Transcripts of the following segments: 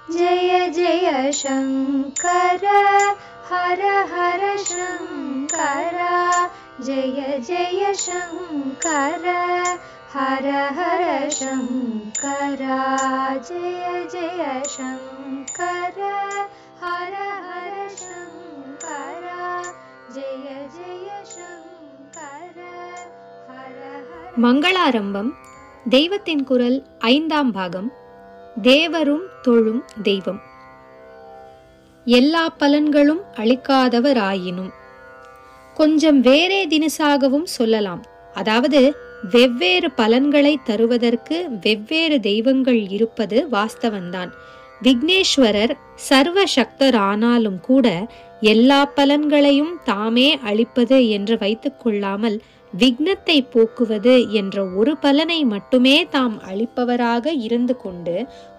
जय जय शङ्कर हर हर शङ्कर जय जय शङ्कर हर हर शङ्कर जय जय शङ्कर हर हर शङ्कर जय जय शङ्कर हर हर. மங்களாரம்பம் தெய்வத்தின் குரல் 5ஆம் பாகம். தேவரும் தொழும் தெய்வம். எல்லா பலன்களும் அளிக்காதவர் ஆயினும். கொஞ்சம் வேறே தினசாகவும் சொல்லலாம். அதாவது வெவ்வேறு பலன்களை தருவதற்கு வெவ்வேறு தெய்வங்கள் இருப்பது வாஸ்தவந்தான். விக்னேஸ்வரர் சர்வ சக்தர் ஆனாலும் கூட எல்லா பலன்களையும் தாமே அளிப்பது என்று வைத்துக் கொள்ளாமல் விக்னத்தை போக்குவது என்ற ஒரு பலனை மட்டுமே தாம் அளிப்பவராக இருந்து கொண்டு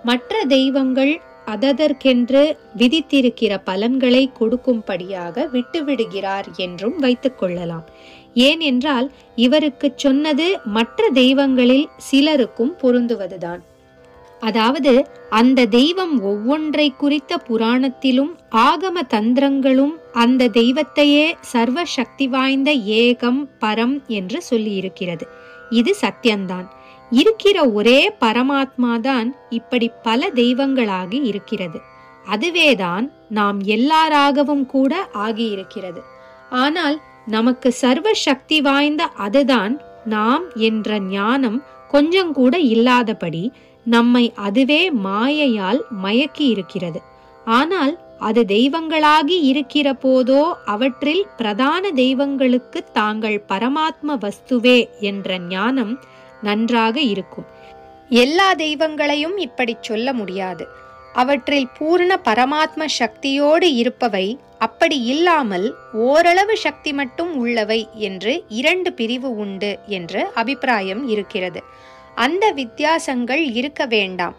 மற்ற தெய்வங்கள் அதற்கென்று விதித்திருக்கிற பலன்களை கொடுக்கும்படியாக விட்டுவிடுகிறார் என்றும் வைத்துக் கொள்ளலாம். ஏனென்றால் இவருக்கு சொன்னது மற்ற தெய்வங்களில் சிலருக்கும் பொருந்துவதுதான். அதாவது அந்த தெய்வம் ஒவ்வொன்றை குறித்த புராணத்திலும் ஆகம தந்திரங்களும் அந்த தெய்வத்தையே சர்வ சக்தி வாய்ந்த ஏகம் பரம் என்று சொல்லி இருக்கிறது. இது சத்தியம்தான். இருக்கிற ஒரே பரமாத்மாதான் இப்படி பல தெய்வங்களாகி இருக்கிறது. அதுவேதான் நாம் எல்லாராகவும் கூட ஆகியிருக்கிறது. ஆனால் நமக்கு சர்வ சக்தி வாய்ந்த அதுதான் நாம் என்ற ஞானம் கொஞ்சம் கூட இல்லாதபடி நம்மை அதுவே மாயையால் மயக்கி இருக்கிறது. ஆனால் அது தெய்வங்களாகி இருக்கிற போதோ அவற்றில் பிரதான தெய்வங்களுக்கு தாங்கள் பரமாத்ம வஸ்துவே என்ற ஞானம் நன்றாக இருக்கும். எல்லா தெய்வங்களையும் இப்படி சொல்ல முடியாது. அவற்றில் பூர்ண பரமாத்ம சக்தியோடு இருப்பவை, அப்படி இல்லாமல் ஓரளவு சக்தி மட்டும் உள்ளவை என்று 2 பிரிவு உண்டு என்று அபிப்பிராயம் இருக்கிறது. அந்த வித்தியாசங்கள் இருக்க வேண்டாம்.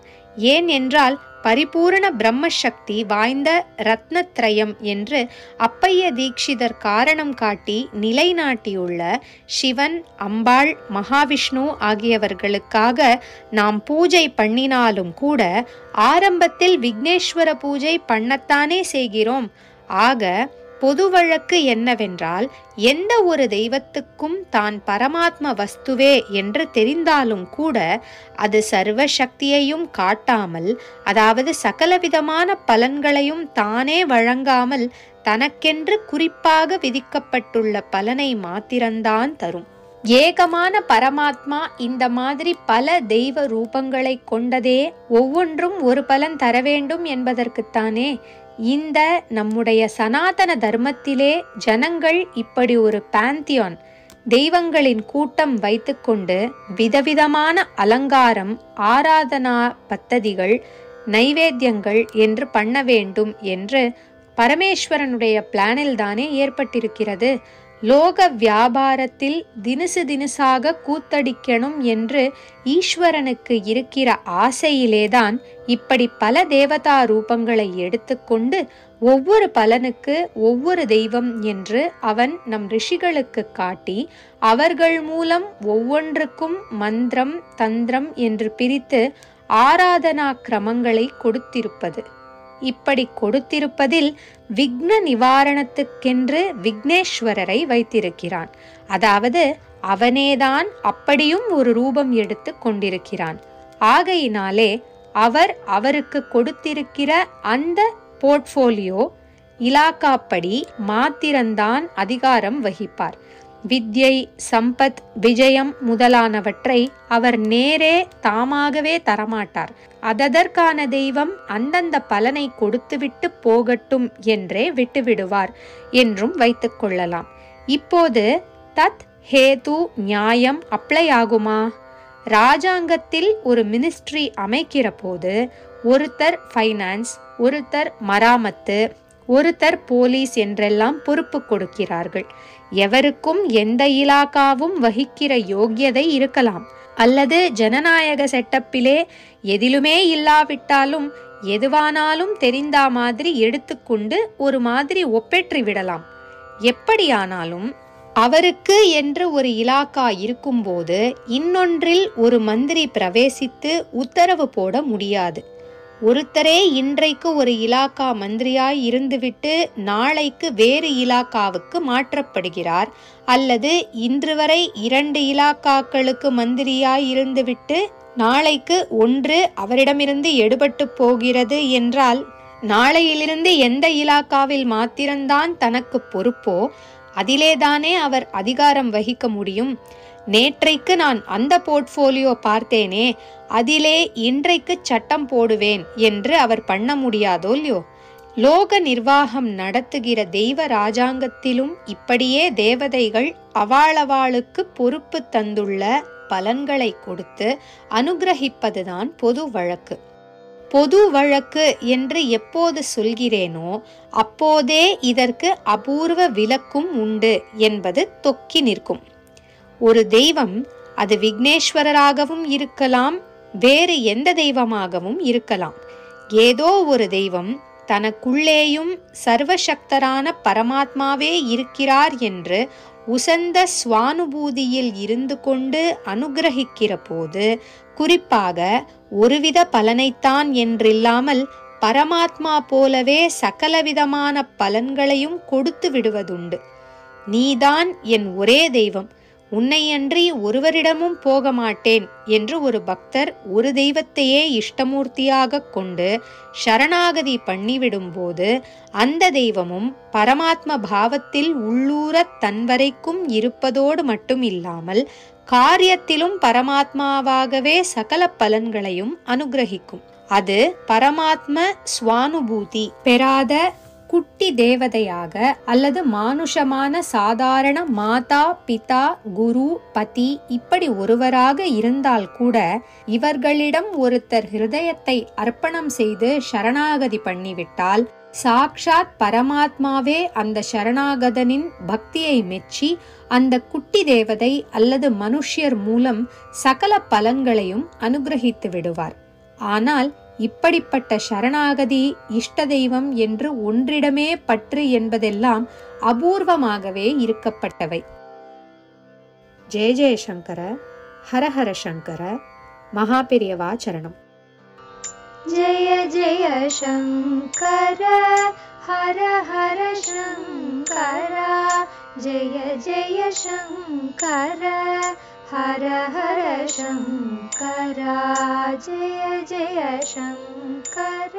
ஏன் என்றால் பரிபூரண பிரம்மசக்தி வாய்ந்த ரத்னத்ரயம் என்று அப்பைய தீட்சிதர் காரணம் காட்டி நிலைநாட்டியுள்ள சிவன், அம்பாள், மகாவிஷ்ணு ஆகியவர்களுக்காக நாம் பூஜை பண்ணினாலும் கூட ஆரம்பத்தில் விக்னேஸ்வர பூஜை பண்ணத்தானே செய்கிறோம். ஆக பொது வழக்கு என்னவென்றால் எந்த ஒரு தெய்வத்துக்கும் தான் பரமாத்ம வஸ்துவே என்று தெரிந்தாலும் கூட அது சர்வ சக்தியையும் காட்டாமல், அதாவது சகலவிதமான பலன்களையும் தானே வழங்காமல் தனக்கென்று குறிப்பாக விதிக்கப்பட்டுள்ள பலனை மாத்திரம்தான் தரும். ஏகமான பரமாத்மா இந்த மாதிரி பல தெய்வ ரூபங்களை கொண்டதே ஒவ்வொன்றும் ஒரு பலன் தர வேண்டும் என்பதற்குத்தானே. இந்த நம்முடைய சனாதன தர்மத்திலே ஜனங்கள் இப்படி ஒரு பாந்தியான், தெய்வங்களின் கூட்டம் வைத்துக்கொண்டு விதவிதமான அலங்காரம், ஆராதனா பத்ததிகள், நைவேத்தியங்கள் என்று பண்ண வேண்டும் என்று பரமேஸ்வரனுடைய பிளானில் தானே ஏற்பட்டிருக்கிறது. லோக வியாபாரத்தில் தினுசு தினுசாக கூத்தடிக்கணும் என்று ஈஸ்வரனுக்கு இருக்கிற ஆசையிலேதான் இப்படி பல தேவதா ரூபங்களை எடுத்துக்கொண்டு ஒவ்வொரு பலனுக்கு ஒவ்வொரு தெய்வம் என்று அவன் நம் ரிஷிகளுக்கு காட்டி அவர்கள் மூலம் ஒவ்வொன்றுக்கும் மந்திரம் தந்திரம் என்று பிரித்து ஆராதனா கிரமங்களை கொடுத்திருப்பது. இப்படி கொடுத்திருப்பதில் விக்ன நிவாரணத்துக்கென்று விக்னேஸ்வரரை வைத்திருக்கிறான். அதாவது அவனேதான் அப்படியும் ஒரு ரூபம் எடுத்து கொண்டிருக்கிறான். ஆகையினாலே அவருக்கு கொடுத்திருக்கிற அந்த போர்ட்போலியோ இலாக்காப்படி மாத்திரம்தான் அதிகாரம் வகிப்பார். வித்யை, சம்பத், விஜயம் முதலானவற்றை அவர் நேரே தாமாகவே தரமாட்டார். அதற்கான தெய்வம் அந்தந்த பலனை கொடுத்துவிட்டு போகட்டும் என்றே விட்டுவிடுவார் என்றும் வைத்துக் கொள்ளலாம். இப்போது தத் ஹேது நியாயம் அப்ளை ஆகுமா? ராஜாங்கத்தில் ஒரு மினிஸ்ட்ரி அமைக்கிற போது ஒருத்தர் ஃபைனான்ஸ், ஒருத்தர் மராமத்து, ஒருத்தர் போலீஸ் என்றெல்லாம் பொறுப்பு கொடுக்கிறார்கள். எவருக்கும் எந்த இலாக்காவும் வகிக்கிற யோக்கியதை இருக்கலாம். அல்லது ஜனநாயக செட்டப்பிலே எதிலுமே இல்லாவிட்டாலும் எதுவானாலும் தெரிந்தா மாதிரி எடுத்துக்கொண்டு ஒரு மாதிரி ஒப்பேற்றி விடலாம். எப்படியானாலும் அவருக்கு என்று ஒரு இலாக்கா இருக்கும்போது இன்னொன்றில் ஒரு மந்திரி பிரவேசித்து உத்தரவு போட முடியாது. ஒருத்தரே இன்றைக்கு ஒரு இலாக்கா மந்திரியாய் இருந்துவிட்டு நாளைக்கு வேறு இலாக்காவுக்கு மாற்றப்படுகிறார், அல்லது இன்று வரை 2 இலாக்காக்களுக்கு மந்திரியாய் இருந்துவிட்டு நாளைக்கு ஒன்று அவரிடமிருந்து எடுபட்டு போகிறது என்றால், நாளையிலிருந்து எந்த இலாக்காவில் மாத்திரம்தான் தனக்கு பொறுப்போ அதிலேதானே அவர் அதிகாரம் வகிக்க முடியும். நேற்றைக்கு நான் அந்த போர்ட்போலியோ பார்த்தேனே, அதிலே இன்றைக்கு சட்டம் போடுவேன் என்று அவர் பண்ண முடியாதோ இல்லையோ? லோக நிர்வாகம் நடத்துகிற தெய்வ ராஜாங்கத்திலும் இப்படியே தேவதைகள் அவாளவாளுக்கு பொறுப்பு தந்துள்ள பலன்களை கொடுத்து அனுகிரகிப்பதுதான் பொது வழக்கு. பொது வழக்கு என்று எப்போது சொல்கிறேனோ அப்போதே இதற்கு அபூர்வ விலக்கும் உண்டு என்பது தொக்கி நிற்கும். ஒரு தெய்வம் அது விக்னேஸ்வரராகவும் இருக்கலாம், வேறு எந்த தெய்வமாகவும் இருக்கலாம். ஏதோ ஒரு தெய்வம் தனக்குள்ளேயும் சர்வசக்தரான பரமாத்மாவே இருக்கிறார் என்று உசந்த சுவானுபூதியில் இருந்து கொண்டு அனுகிரகிக்கிற போது, குறிப்பாக ஒருவித பலனைத்தான் என்றில்லாமல் பரமாத்மா போலவே சகலவிதமான பலன்களையும் கொடுத்து விடுவதுண்டு. நீதான் என் ஒரே தெய்வம், உன்னையன்றி ஒருவரிடமும் போக மாட்டேன் என்று ஒரு பக்தர் ஒரு தெய்வத்தையே இஷ்டமூர்த்தியாக கொண்டு சரணாகதி பண்ணிவிடும்போது, அந்த தெய்வமும் பரமாத்ம பாவத்தில் உள்ளூர தன்வரைக்கும் இருப்பதோடு மட்டும் இல்லாமல் காரியத்திலும் பரமாத்மாவாகவே சகல பலன்களையும் அனுகிரகிக்கும். அது பரமாத்ம ஸ்வானுபூதி பெறாத குட்டி தேவதையாக அல்லது மானுஷமான சாதாரண மாதா பிதா குரு பதி இப்படி ஒருவராக இருந்தால் கூட, இவர்களிடம் ஒருத்தர் ஹிருதயத்தை அர்ப்பணம் செய்து சரணாகதி பண்ணிவிட்டால் சாக்ஷாத் பரமாத்மாவே அந்த சரணாகதனின் பக்தியை மெச்சி அந்த குட்டி தேவதை அல்லது மனுஷ்யர் மூலம் சகல பலன்களையும் அனுகிரகித்து விடுவார். ஆனால் இப்படிப்பட்ட சரணாகதி இஷ்ட தெய்வம் என்று ஒன்றிடமே பற்று என்பதெல்லாம் அபூர்வமாகவே இருக்கப்பட்டவை. ஜெய ஜெயசங்கர, ஹரஹர சங்கர, மகாபெரியவா சரணம். ஜெய ஜெய சங்கர, ஹர ஹர சங்கர, ஜெய ஜெய சங்கர, ஹர ஹர சங்கர, ஜெய ஜெய சங்கர.